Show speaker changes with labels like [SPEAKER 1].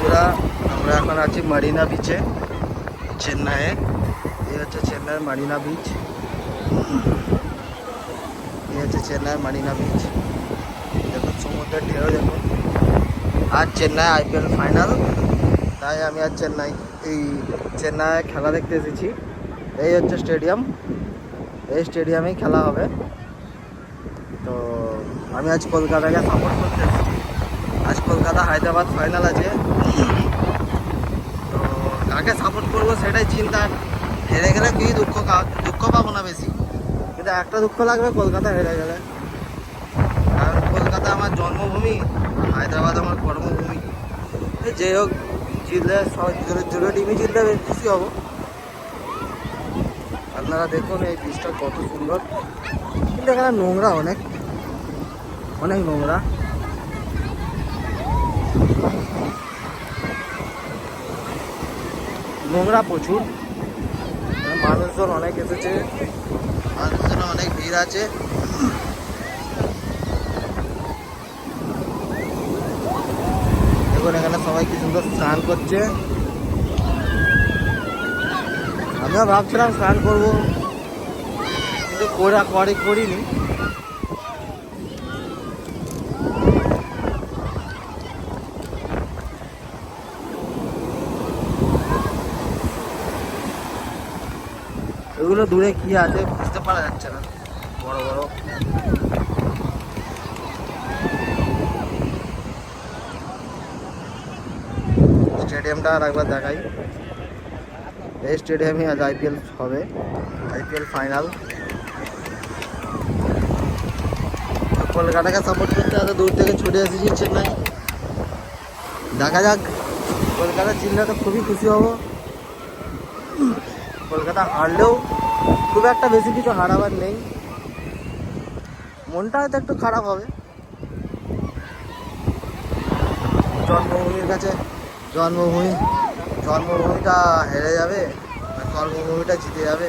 [SPEAKER 1] বন্ধুরা, আমরা এখন আছি মারিনা বিচে, চেন্নাইয়ে। এই হচ্ছে চেন্নাইয়ের মারিনা বিচ। এই হচ্ছে চেন্নাইয়ের মারিনা বিচ। দেখুন সমুদ্রের ঢেউ দেখুন। আজ চেন্নাই আইপিএল ফাইনাল, তাই আমি আজ চেন্নাই খেলা দেখতে এসেছি। এই হচ্ছে স্টেডিয়াম, এই স্টেডিয়ামেই খেলা হবে। তো আমি আজ কলকাতাকে সাপোর্ট করতে এসেছি। আজ কলকাতা হায়দ্রাবাদ ফাইনাল আছে। তো কাকে সাপোর্ট করবো সেটাই চিন্তা। হেরে গেলে কি দুঃখ পাবো না বেশি, কিন্তু একটা দুঃখ লাগবে কলকাতা হেরে গেলে। কারণ কলকাতা আমার জন্মভূমি, হায়দ্রাবাদ আমার কর্মভূমি। যে হোক, জিতলে সবাই জোরে টিমই জিতলে বেশ খুশি হব। আপনারা দেখুন এই বীজটা কত সুন্দর, কিন্তু এখানে নোংরা অনেক নোংরা। নোংরা প্রচুর, মানুষজন অনেক এসেছে, মানুষজন অনেক ভিড় আছে। দেখুন এখানে সবাই কি সুন্দর স্নান করছে। আমিও ভাবছিলাম স্নান করবো, কিন্তু করিনি। এগুলো দূরে কি আছে বুঝতে পারা যাচ্ছে না, বড় বড়। স্টেডিয়ামটা আর একবার দেখাই। এই স্টেডিয়ামে আজ আইপিএল হবে, আইপিএল ফাইনাল। কলকাতাকে সাপোর্ট করতে এত দূর থেকে ছুটে এসেছি চেন্নাই। দেখা যাক, কলকাতা জিতলে তো খুবই খুশি হব। কলকাতা হারলেও খুব একটা বেশি কিছু হারাবার নেই, মনটা হয়তো একটু খারাপ হবে। জন্মভূমির কাছে জন্মভূমিটা হেরে যাবে, কর্মভূমিটা জিতে যাবে।